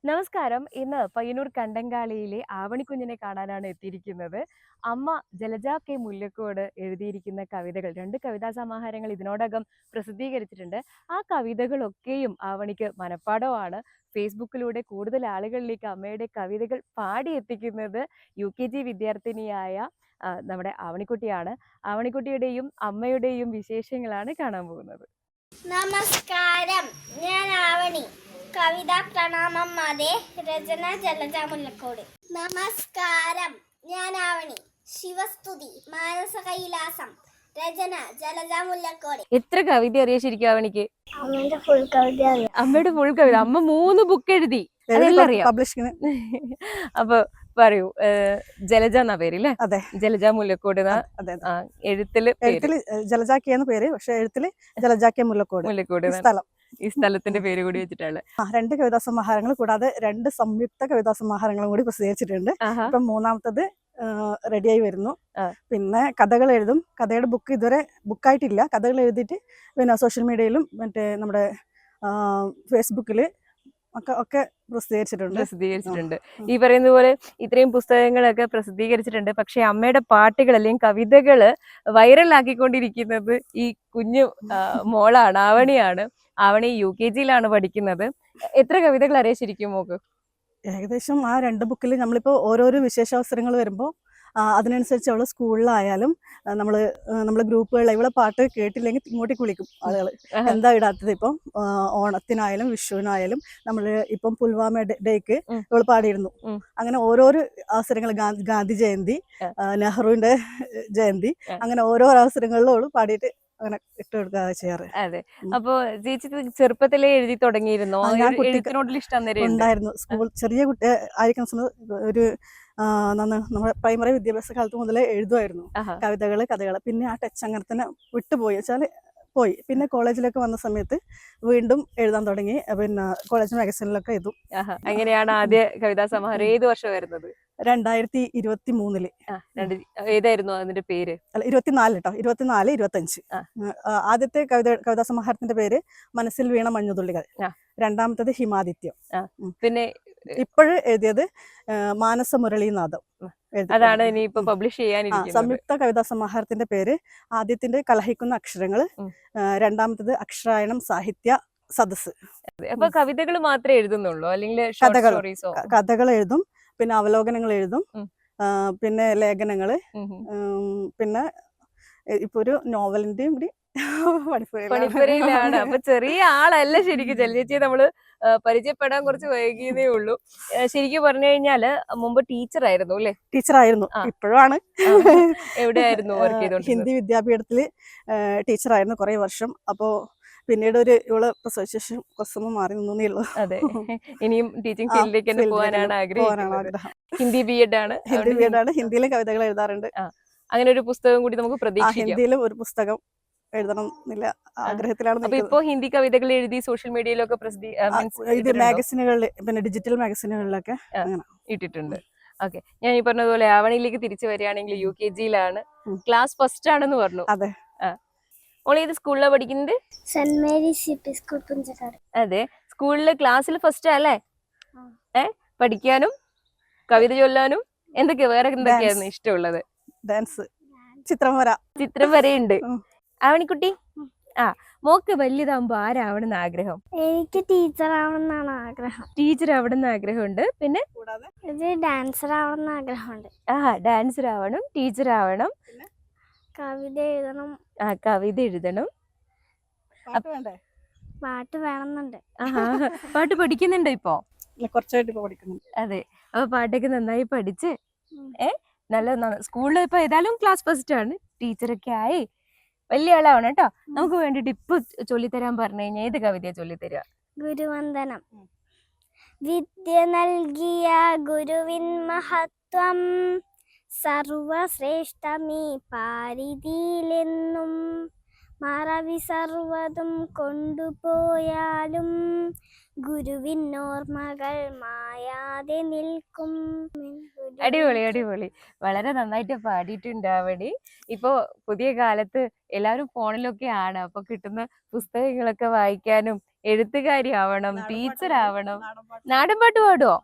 നമസ്കാരം. ഇന്ന് പയ്യന്നൂർ കണ്ടങ്കാളിയിലെ ആവണിക്കുഞ്ഞിനെ കാണാനാണ് എത്തിയിരിക്കുന്നത്. അമ്മ ജലജ കെ മുല്ലക്കോട് എഴുതിയിരിക്കുന്ന കവിതകൾ, 2 കവിതാ സമാഹാരങ്ങൾ ഇതിനോടകം പ്രസിദ്ധീകരിച്ചിട്ടുണ്ട്. ആ കവിതകളൊക്കെയും ആവണിക്ക് മനഃപ്പാഠമാണ്. ഫേസ്ബുക്കിലൂടെ കൂടുതൽ ആളുകളിലേക്ക് അമ്മയുടെ കവിതകൾ പാടി എത്തിക്കുന്നത് യുകെജി വിദ്യാർത്ഥിനിയായ നമ്മുടെ ആവണിക്കുട്ടിയാണ്. ആവണിക്കുട്ടിയുടെയും അമ്മയുടെയും വിശേഷങ്ങളാണ് കാണാൻ പോകുന്നത്. നമസ്കാരം, ഞാൻ ആവണി. കവിത പ്രണാമം മാതേ. രചന ജലജ മുല്ലക്കോട്. നമസ്കാരം, ഞാൻ ആവണി. ശിവസ്തുതി മാനസ കൈലാസം. രചന ജലജ മുല്ലക്കോട്. എത്ര കവിത അറിയാം ശരിക്കും ആവണിക്ക്? അമ്മയുടെ ഫുൾ കവിത അറിയാം. അമ്മയുടെ ഫുൾ കവിത. അമ്മ 3 ബുക്ക് എഴുതി, അതെല്ലാം അറിയാം. അപ്പൊ പറയൂ, ജലജ എന്നാ പേരില്ലേ? അതെ, ജലജ മുല്ലക്കോട്. എഴുത്തില് ജലജാക്കി എന്ന പേര്, പക്ഷെ എഴുത്തില് ജലജാക്കി മുല്ലക്കോട് സ്ഥലം. ഈ സ്ഥലത്തിന്റെ പേര് കൂടി വെച്ചിട്ടാണ്. 2 കവിതാ സമാഹാരങ്ങൾ കൂടാതെ 2 സംയുക്ത കവിതാ സമാഹാരങ്ങളും കൂടി പ്രസിദ്ധീകരിച്ചിട്ടുണ്ട്. ഇപ്പം 3ാമത്തത് റെഡിയായി വരുന്നു. പിന്നെ കഥകൾ എഴുതും. കഥയുടെ ബുക്ക് ഇതുവരെ ബുക്കായിട്ടില്ല. കഥകൾ എഴുതിയിട്ട് പിന്നെ സോഷ്യൽ മീഡിയയിലും മറ്റേ നമ്മുടെ ഫേസ്ബുക്കില് ഒക്കെ പ്രസിദ്ധീകരിച്ചിട്ടുണ്ട്. ഈ പറയുന്ന പോലെ ഇത്രയും പുസ്തകങ്ങളൊക്കെ പ്രസിദ്ധീകരിച്ചിട്ടുണ്ട്. പക്ഷെ അമ്മയുടെ പാട്ടുകൾ അല്ലെങ്കിൽ കവിതകള് വൈറലാക്കിക്കൊണ്ടിരിക്കുന്നത് ഈ കുഞ്ഞു മോളാണ്, ആവണിയാണ്. ആവണി UKG-യിലാണ് പഠിക്കുന്നത്. എത്ര കവിതകൾ അറിയാം ശരിക്കും മോക്ക്? ഏകദേശം ആ 2 ബുക്കിൽ നമ്മളിപ്പോൾ ഓരോരോ വിശേഷാവസരങ്ങൾ വരുമ്പോൾ അതിനനുസരിച്ച് അവള് സ്കൂളിലായാലും നമ്മള് ഗ്രൂപ്പുകളിൽ ഇവളെ പാട്ട് കേട്ടില്ലെങ്കിൽ ഇങ്ങോട്ടേക്ക് വിളിക്കും ആളുകൾ. എന്താ ഇടാത്തത്? ഇപ്പം ഓണത്തിനായാലും വിഷുവിനായാലും നമ്മള് ഇപ്പം പുൽവാമ ഡേക്ക് ഇവള് പാടിയിരുന്നു. അങ്ങനെ ഓരോരോ അവസരങ്ങൾ, ഗാന്ധി ജയന്തി, നെഹ്റുവിന്റെ ജയന്തി, അങ്ങനെ ഓരോ അവസരങ്ങളിലും അവള് പാടിയിട്ട് അങ്ങനെ ഇട്ട് കൊടുക്കുക ചെയ്യാറ്. അതെ. അപ്പൊ ചേച്ചി ചെറുപ്പത്തിലേ എഴുതി തുടങ്ങിയിരുന്നോ? എഴുത്തിനോടുള്ള ഇഷ്ടം ഉണ്ടായിരുന്നു. സ്കൂൾ ചെറിയ കുട്ടി ആയിരിക്കുന്ന സമയത്ത് ഒരു നമ്മുടെ പ്രൈമറി വിദ്യാഭ്യാസ കാലത്ത് മുതലേ എഴുതുമായിരുന്നു കവിതകള്, കഥകള്. പിന്നെ ആ ടച്ച് അങ്ങനെ തന്നെ വിട്ടുപോയി വെച്ചാല് പോയി. പിന്നെ കോളേജിലൊക്കെ വന്ന സമയത്ത് വീണ്ടും എഴുതാൻ തുടങ്ങി. പിന്നെ കോളേജ് മാഗസീനിലൊക്കെ എഴുതും. അങ്ങനെയാണ് ആദ്യ കവിതാ സമാഹാരം. ഏത് വർഷം വരുന്നത്? 2023. ഏതായിരുന്നു അതിന്റെ പേര്? അല്ല, 24 കേട്ടോ, 24, 25. ആദ്യത്തെ കവിതാ സമാഹാരത്തിന്റെ പേര് മനസ്സിൽ വീണ മഞ്ഞുതുള്ളികൾ. 2ാമത്തത് ഹിമാദിത്യം. പിന്നെ ഇപ്പോഴ് എഴുതിയത് മാനസ മുരളീനാഥം. അതാണ് ഇനിയിപ്പോ പബ്ലിഷ് ചെയ്യാനിരിക്കുന്നത്. സംയുക്ത കവിതാ സമാഹാരത്തിന്റെ പേര് ആദ്യത്തിന്റെ കലഹിക്കുന്ന അക്ഷരങ്ങള്, 2ാമത്തത് അക്ഷരായണം സാഹിത്യ സദസ്. അപ്പൊ കവിതകൾ മാത്രമേ എഴുതുന്നുള്ളൂ അല്ലെങ്കിൽ കഥകൾ എഴുതും, പിന്നെ അവലോകനങ്ങൾ എഴുതും, പിന്നെ ലേഖനങ്ങള്, പിന്നെ ഇപ്പൊ ഒരു നോവലിന്റെയും കൂടി പണിപ്പുരയിലാണ്. അപ്പൊ ചെറിയ ആളല്ല ശരിക്കും. ജലജേച്ചിയെ നമ്മള് പരിചയപ്പെടാൻ കുറച്ച് വൈകിയതേ ഉള്ളൂ. ശരിക്കും പറഞ്ഞു കഴിഞ്ഞാല് മുമ്പ് ടീച്ചറായിരുന്നു അല്ലേ? ടീച്ചറായിരുന്നു, ഇപ്പോഴാണ്. എവിടെയായിരുന്നു വർക്ക് ചെയ്തോണ്ടിരുന്നത്? ഹിന്ദി വിദ്യാപീഠത്തില് ടീച്ചറായിരുന്നു കുറെ വർഷം. അപ്പൊ പിന്നീട് ഇവള് പ്രസവിച്ച കുറച്ച് മാറി നിന്നേ ഉള്ളൂ. അതെ, ഇനിയും ടീച്ചിങ് ഫീൽഡിലേക്ക് തന്നെ പോകാനാണ് ആഗ്രഹം. ഹിന്ദി BEd ആണ്. ഹിന്ദിയിലെ കവിതകൾ എഴുതാറുണ്ട്. അങ്ങനെ ഒരു പുസ്തകം കൂടി നമുക്ക് പ്രതീക്ഷിക്കാം. ഹിന്ദിയിലും ഒരു പുസ്തകം എഴുതണം എന്നില്ല ആഗ്രഹത്തിലാണ്. അപ്പൊ ഇപ്പൊ ഹിന്ദി കവിതകൾ എഴുതി സോഷ്യൽ മീഡിയയിലൊക്കെ മാഗസിനുകളിൽ, പിന്നെ ഡിജിറ്റൽ മാഗസിനുകളിലൊക്കെ ഇട്ടിട്ടുണ്ട്. ഓക്കെ, ഞാൻ ഈ പറഞ്ഞതുപോലെ ആവണിയിലേക്ക് തിരിച്ചു വരികയാണെങ്കിൽ UKG-യിലാണ്. ക്ലാസ് ഫസ്റ്റ് ആണെന്ന് പറഞ്ഞു. അതെ. ഓൾ ഏത് സ്കൂളിലാണ് പഠിക്കുന്നത്? Saint Mary's CP school Punchakkad. അതെ, സ്കൂളില് ക്ലാസ്സിൽ ഫസ്റ്റ് അല്ലേ? പഠിക്കാനും കവിത ചൊല്ലാനും വേറെ എന്തൊക്കെയായിരുന്നു ഇഷ്ടമുള്ളത്? ഡാൻസ്, ചിത്രം വരെയുണ്ട്. ആവണിക്കുട്ടി, മോക്ക് വലിയതാകുമ്പോ ആരാവണമെന്ന് ആഗ്രഹം? എനിക്ക് ടീച്ചർ ആവണമെന്നാണ് ആഗ്രഹം. ടീച്ചർ ആവണമെന്ന് ആഗ്രഹമുണ്ട്. പിന്നെ ഡാൻസർ ആവണമെന്ന് ആഗ്രഹമുണ്ട്. ഡാൻസർ ആവണം, ടീച്ചർ ആവണം, കവിത എഴുതണം. കവിത എഴുതണം, പാട്ട് വേണമെന്നുണ്ട്. പാട്ട് പഠിക്കുന്നുണ്ടോ ഇപ്പൊ? കുറച്ചായിട്ട് ഇപ്പൊ പഠിക്കുന്നുണ്ട്. അതെ, അപ്പൊ പാട്ടൊക്കെ നന്നായി പഠിച്ച് നല്ല സ്കൂളിൽ ഇപ്പൊ ഏതായാലും ക്ലാസ് ഫസ്റ്റ് ആണ്, ടീച്ചറൊക്കെ ആയി വലിയ ആളാവണം കേട്ടോ. നമുക്ക് വേണ്ടിട്ട് ഇപ്പൊ ചൊല്ലിത്തരാൻ പറഞ്ഞു കഴിഞ്ഞാൽ ഏത് കവിതയാ ചൊല്ലിത്തരാ? ഗുരുവന്ദനം. വിദ്യ നൽകിയ ഗുരുവിൻ മഹത്വം സർവശ്രേഷ്ഠമീ പാരിതിയിലെന്നും. മറവി സർവതും കൊണ്ടുപോയാലും ഗുരുവിൻ ഓർമ്മകൾ മായാതെ നിൽക്കും. അടിപൊളി, വളരെ നന്നായിട്ട് പാടിയിട്ടുണ്ട് അവിടെ. ഇപ്പൊ പുതിയ കാലത്ത് എല്ലാവരും ഫോണിലൊക്കെ ആണ്. അപ്പൊ കിട്ടുന്ന പുസ്തകങ്ങളൊക്കെ വായിക്കാനും എഴുത്തുകാരി ആവണം, ടീച്ചർ ആവണം, നാടൻ പാട്ട് നാടൻ പാട്ട് പാടുവോ?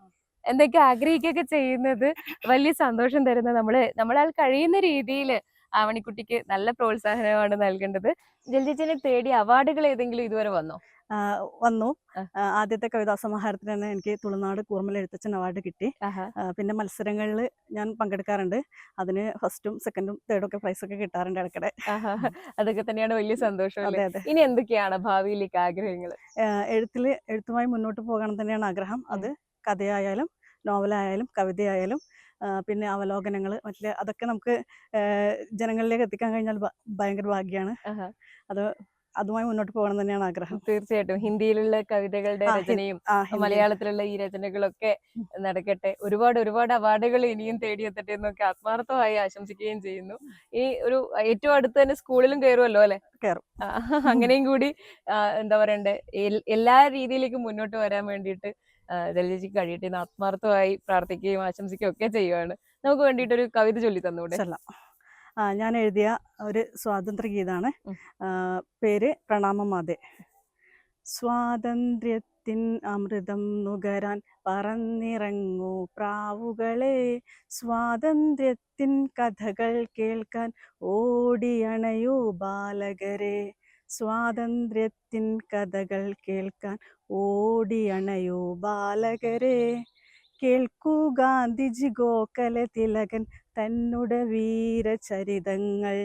എന്തൊക്കെ ആഗ്രഹിക്കുകയൊക്കെ ചെയ്യുന്നത് വലിയ സന്തോഷം തരുന്ന നമ്മളാൽ കഴിയുന്ന രീതിയിൽ ആവണിക്കുട്ടിക്ക് നല്ല പ്രോത്സാഹനമാണ് നൽകേണ്ടത്. ജലജേച്ചിനെ തേടി അവാർഡുകൾ ഏതെങ്കിലും ഇതുവരെ വന്നോ? വന്നു. ആ. ആദ്യത്തെ കവിതാ സമാഹാരത്തിന് തന്നെ എനിക്ക് തുളുനാട് കൂർമ്മൽ എഴുത്തച്ഛൻ അവാർഡ് കിട്ടി. ആഹാ. പിന്നെ മത്സരങ്ങളിൽ ഞാൻ പങ്കെടുക്കാറുണ്ട്. അതിന് ഫസ്റ്റും സെക്കൻഡും തേർഡും ഒക്കെ പ്രൈസൊക്കെ കിട്ടാറുണ്ട് ഇടയ്ക്കിടെ. ആഹാ. അതൊക്കെ തന്നെയാണ് വലിയ സന്തോഷം അല്ലേ? അതെ. ഇനി എന്തൊക്കെയാണ് ഭാവിയിലേക്ക് ആഗ്രഹങ്ങൾ? എഴുത്തുമായി മുന്നോട്ട് പോകണം തന്നെയാണ് ആഗ്രഹം. അത് കഥയായാലും നോവലായാലും കവിതയായാലും പിന്നെ അവലോകനങ്ങൾ അതൊക്കെ നമുക്ക് ജനങ്ങളിലേക്ക് എത്തിക്കാൻ കഴിഞ്ഞാൽ ഭയങ്കര ഭാഗ്യമാണ്. ആഹാ. അതുമായി മുന്നോട്ട് പോകണം തന്നെയാണ് ആഗ്രഹം. തീർച്ചയായിട്ടും ഹിന്ദിയിലുള്ള കവിതകളുടെ രചനയും ഹിന്ദി. മലയാളത്തിലുള്ള ഈ രചനകളൊക്കെ നടക്കട്ടെ. ഒരുപാട് അവാർഡുകൾ ഇനിയും തേടിയെത്തട്ടെ എന്നൊക്കെ ആത്മാർത്ഥമായി ആശംസിക്കുകയും ചെയ്യുന്നു. ഈ ഒരു ഏറ്റവും അടുത്ത് തന്നെ സ്കൂളിലും കയറുമല്ലോ അല്ലെ? കയറും. അങ്ങനെയും കൂടി എന്താ പറയണ്ടേ, എല്ലാ രീതിയിലേക്കും മുന്നോട്ട് വരാൻ വേണ്ടിയിട്ട് ജലജേച്ചിക്ക് കഴിയട്ടെ എന്ന് ആത്മാർത്ഥമായി പ്രാർത്ഥിക്കുകയും ആശംസിക്കുകയും ഒക്കെ ചെയ്യുവാണ്. നമുക്ക് വേണ്ടിയിട്ട് ഒരു കവിത ചൊല്ലി തന്നൂടെ? ഞാൻ എഴുതിയ ഒരു സ്വാതന്ത്ര്യ ഗീതാണ്. പേര് പ്രണാമം മാതേ. സ്വാതന്ത്ര്യത്തിൻ അമൃതം നുകരാൻ പറന്നിറങ്ങൂ പ്രാവുകളെ, സ്വാതന്ത്ര്യത്തിൻ കഥകൾ കേൾക്കാൻ ഓടിയണയൂ ബാലകരെ, സ്വാതന്ത്ര്യത്തിൻ കഥകൾ കേൾക്കാൻ ഓടിയണയൂ ബാലകരെ. കേൾക്കൂ ഗാന്ധിജി ഗോഖലെ തിലകൻ തന്നുടെ വീരചരിതങ്ങൾ,